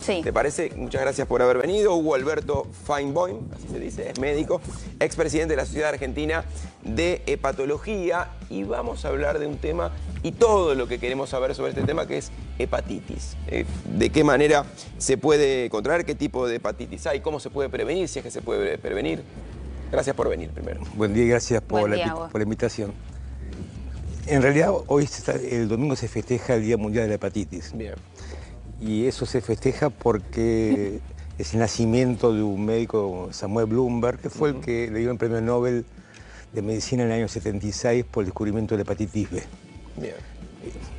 Sí. ¿Te parece? Muchas gracias por haber venido. Hugo Alberto Feinboim, así se dice, es médico, expresidente de la Sociedad Argentina de Hepatología. Y vamos a hablar de un tema y todo lo que queremos saber sobre este tema, que es hepatitis. ¿De qué manera se puede contraer? ¿Qué tipo de hepatitis hay? ¿Cómo se puede prevenir? Si es que se puede prevenir. Gracias por venir primero. Buen día y gracias por la invitación. En realidad, el domingo se festeja el Día Mundial de la Hepatitis. Bien. Y eso se festeja porque es el nacimiento de un médico, Samuel Bloomberg, que fue el que le dio el premio Nobel de Medicina en el año 76 por el descubrimiento de la hepatitis B. Bien.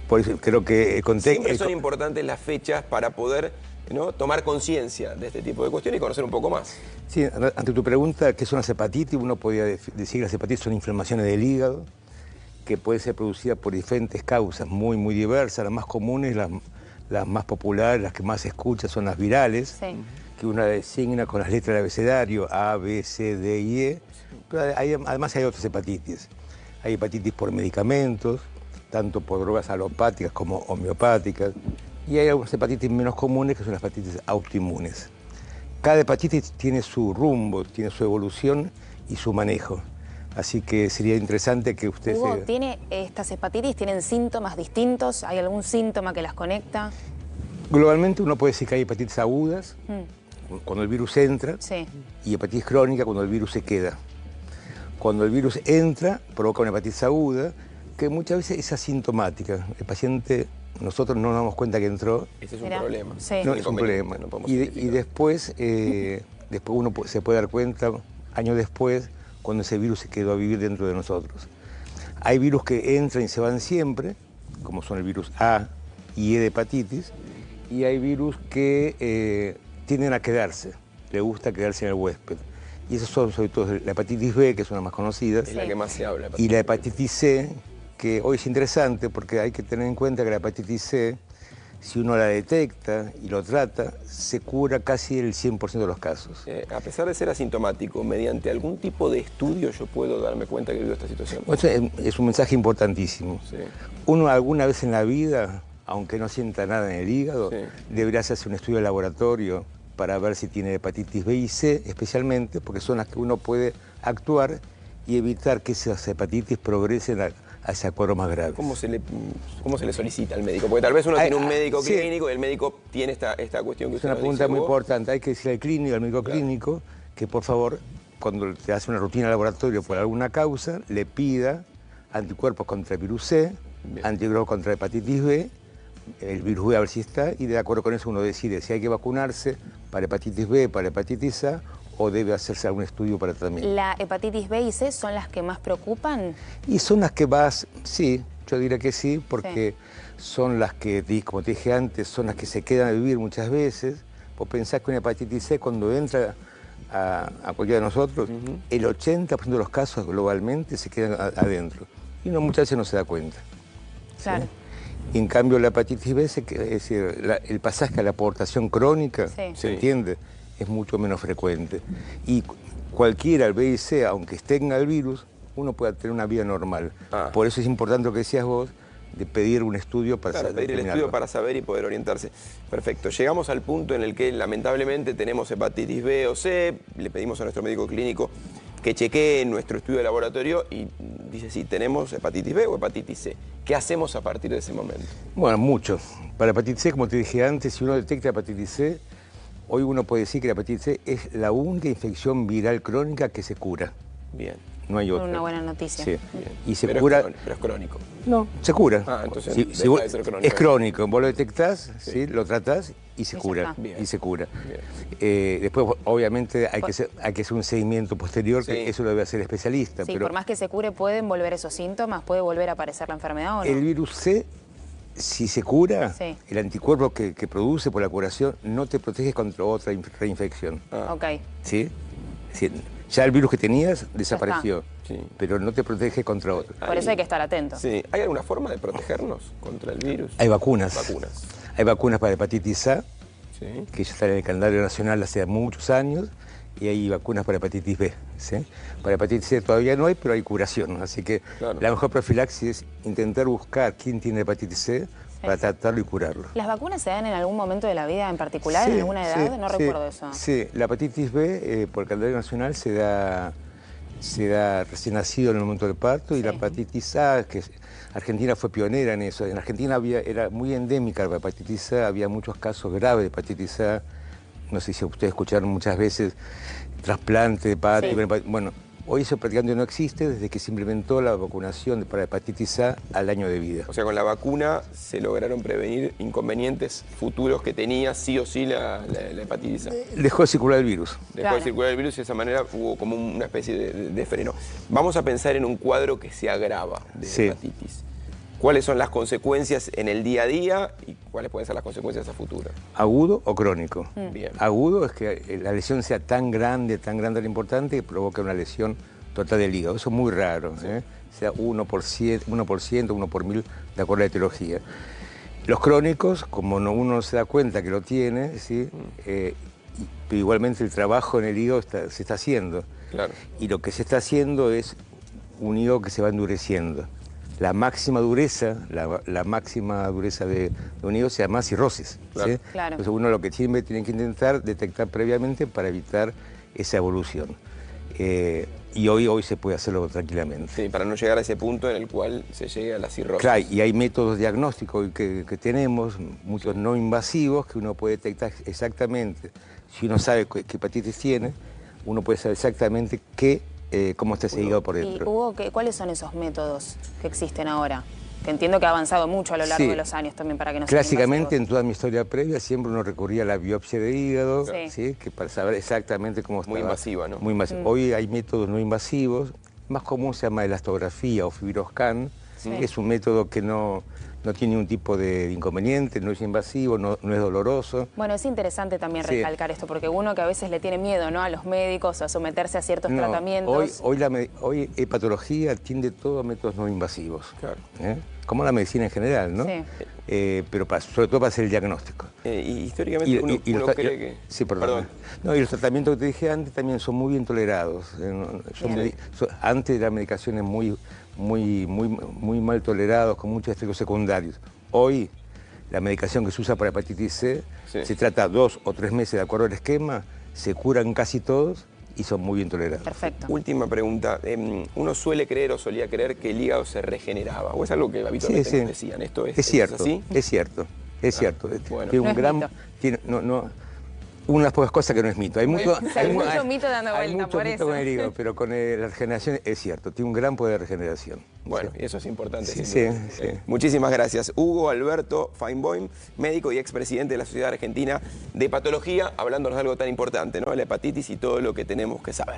Por eso creo que el contexto... Siempre son importantes las fechas para poder, ¿no?, tomar conciencia de este tipo de cuestiones y conocer un poco más. Sí, ante tu pregunta, ¿qué son las hepatitis? Uno podría decir que las hepatitis son inflamaciones del hígado, que puede ser producida por diferentes causas muy diversas. Las más comunes, las más populares, las que más se escuchan son las virales, sí, que uno designa con las letras del abecedario A, B, C, D y E. Pero además hay otras hepatitis. Hay hepatitis por medicamentos, tanto por drogas alopáticas como homeopáticas. Y hay algunas hepatitis menos comunes, que son las hepatitis autoinmunes. Cada hepatitis tiene su rumbo, tiene su evolución y su manejo. Así que sería interesante que usted... Hugo, ¿estas hepatitis tienen síntomas distintos? ¿Hay algún síntoma que las conecta? Globalmente uno puede decir que hay hepatitis agudas, cuando el virus entra, sí, y hepatitis crónica cuando el virus se queda. Cuando el virus entra, provoca una hepatitis aguda, que muchas veces es asintomática. El paciente, nosotros no nos damos cuenta que entró. Ese es un problema. Sí. No, es un problema. No y después uno se puede dar cuenta, años después, cuando ese virus se quedó a vivir dentro de nosotros. Hay virus que entran y se van siempre, como son el virus A y E de hepatitis, y hay virus que tienden a quedarse, le gusta quedarse en el huésped. Y esos son sobre todo la hepatitis B, que es una más conocida, es la que más se habla. Y la hepatitis C, que hoy es interesante porque hay que tener en cuenta que la hepatitis C, si uno la detecta y lo trata, se cura casi el 100% de los casos. A pesar de ser asintomático, mediante algún tipo de estudio yo puedo darme cuenta que vivo esta situación. O sea, es un mensaje importantísimo. Sí. Uno alguna vez en la vida, aunque no sienta nada en el hígado, sí, debería hacerse un estudio de laboratorio para ver si tiene hepatitis B y C, especialmente porque son las que uno puede actuar y evitar que esas hepatitis progresen hacia cuadros más graves. ¿Cómo se le solicita al médico? Porque tal vez uno tiene un médico clínico y el médico tiene esta cuestión que usted... Es una pregunta muy importante. Hay que decirle al clínico, al médico clínico, que por favor, cuando te hace una rutina de laboratorio por alguna causa, le pida anticuerpos contra el virus C, anticuerpos contra hepatitis B, el virus B a ver si está, y de acuerdo con eso uno decide si hay que vacunarse para hepatitis B, para hepatitis A, o debe hacerse algún estudio para tratamiento. ¿La hepatitis B y C son las que más preocupan? Y son las que más, sí, yo diría que sí, porque son las que, como te dije antes, son las que se quedan a vivir muchas veces. Vos pensás que una hepatitis C cuando entra a cualquiera de nosotros, el 80% de los casos globalmente se quedan adentro. Y uno muchas veces no se da cuenta. Claro. ¿Sí? Y en cambio la hepatitis B, es decir, el pasaje a la aportación crónica, ¿se entiende?, es mucho menos frecuente. Y cualquiera, el B y C, aunque tenga el virus, uno puede tener una vida normal. Por eso es importante lo que decías vos, de pedir un estudio para saber. Pedir el estudio para saber y poder orientarse. Perfecto. Llegamos al punto en el que lamentablemente tenemos hepatitis B o C, le pedimos a nuestro médico clínico que chequee nuestro estudio de laboratorio y dice si tenemos hepatitis B o hepatitis C. ¿Qué hacemos a partir de ese momento? Bueno, mucho. Para hepatitis C, como te dije antes, si uno detecta hepatitis C, hoy uno puede decir que la hepatitis C es la única infección viral crónica que se cura. Bien. No hay otra. Una buena noticia. Sí. Bien. Y se cura... Pero es crónico. No, se cura. Entonces si vos... de ser crónico. Es crónico. Vos lo detectás, ¿sí? Lo tratás y se cura. Y se cura. Después, obviamente, hay que hacer un seguimiento posterior, que eso lo debe hacer el especialista. Sí, pero por más que se cure, ¿pueden volver esos síntomas? ¿Puede volver a aparecer la enfermedad o no? El virus C, si se cura, el anticuerpo que produce por la curación no te protege contra otra reinfección. Ok. ¿Sí? Sí. Ya el virus que tenías desapareció, pero no te protege contra otro. Por eso hay que estar atento. Sí. ¿Hay alguna forma de protegernos contra el virus? Hay vacunas. Hay vacunas para hepatitis A, que ya están en el calendario nacional hace muchos años, y hay vacunas para hepatitis B. ¿Sí? Para hepatitis C todavía no hay, pero hay curación. Así que la mejor profilaxis es intentar buscar quién tiene hepatitis C para tratarlo y curarlo. ¿Las vacunas se dan en algún momento de la vida en particular, en alguna edad? No recuerdo eso. Sí, la hepatitis B por el calendario nacional se da recién nacido en el momento del parto, y la hepatitis A, que Argentina fue pionera en eso. En Argentina era muy endémica la hepatitis A, había muchos casos graves de hepatitis A. No sé si ustedes escucharon muchas veces trasplante de hepatitis. Bueno, hoy eso prácticamente no existe desde que se implementó la vacunación para hepatitis A al año de vida. O sea, con la vacuna se lograron prevenir inconvenientes futuros que tenía sí o sí la hepatitis A. Dejó de circular el virus. Dejó de circular el virus y de esa manera hubo como una especie de freno. Vamos a pensar en un cuadro que se agrava de hepatitis. ¿Cuáles son las consecuencias en el día a día y cuáles pueden ser las consecuencias a futuro? ¿Agudo o crónico? Bien. Agudo es que la lesión sea tan grande lo importante, que provoca una lesión total del hígado. Eso es muy raro, sea 1%, 1 por 1000, de acuerdo a la etiología. Los crónicos, como uno no se da cuenta que lo tiene, pero igualmente el trabajo en el hígado se está haciendo. Claro. Y lo que se está haciendo es un hígado que se va endureciendo. La máxima dureza, la máxima dureza de un hígado se llama cirrosis. Claro. Claro. Entonces uno lo que siempre tiene que intentar detectar previamente para evitar esa evolución. Y hoy se puede hacerlo tranquilamente. Sí, para no llegar a ese punto en el cual se llegue a la cirrosis. Claro, y hay métodos diagnósticos que tenemos, muchos no invasivos, que uno puede detectar exactamente. Si uno sabe qué hepatitis tiene, uno puede saber exactamente cómo está ese hígado por dentro. ¿Y Hugo, cuáles son esos métodos que existen ahora? Que entiendo que ha avanzado mucho a lo largo de los años también para que no sean Clásicamente, invasivos. en toda mi historia previa, siempre uno recurría a la biopsia de hígado, que para saber exactamente cómo estaba. Muy invasiva, ¿no? Muy invasiva. Hoy hay métodos no invasivos. Más común se llama elastografía o fibroscan, que es un método que no tiene ningún tipo de inconveniente, no es invasivo, no es doloroso. Bueno, es interesante también recalcar esto, porque uno que a veces le tiene miedo, ¿no?, a los médicos, a someterse a ciertos tratamientos. Hoy hepatología tiende todo a métodos no invasivos. Claro. Como la medicina en general, ¿no? Sí. Pero sobre todo para hacer el diagnóstico. Y históricamente uno cree que... Sí, perdón. No, y los tratamientos que te dije antes también son muy bien tolerados. Antes eran medicaciones muy mal tolerados, con muchos efectos secundarios. Hoy, la medicación que se usa para hepatitis C se trata 2 o 3 meses de acuerdo al esquema, se curan casi todos y son muy bien tolerados. Perfecto. Última pregunta. Uno suele creer o solía creer que el hígado se regeneraba, o es algo que habitualmente nos decían. ¿Esto es cierto? ¿Así? Es cierto. Bueno. Tiene un gran... Una de las pocas cosas que no es mito. Hay mucho mito dando vuelta, por mito eso. con el hígado, pero con la regeneración es cierto. Tiene un gran poder de regeneración. Bueno, y eso es importante. Sí. Muchísimas gracias. Hugo Alberto Feinboim, médico y expresidente de la Sociedad Argentina de Hepatología, hablándonos de algo tan importante, ¿no? La hepatitis y todo lo que tenemos que saber.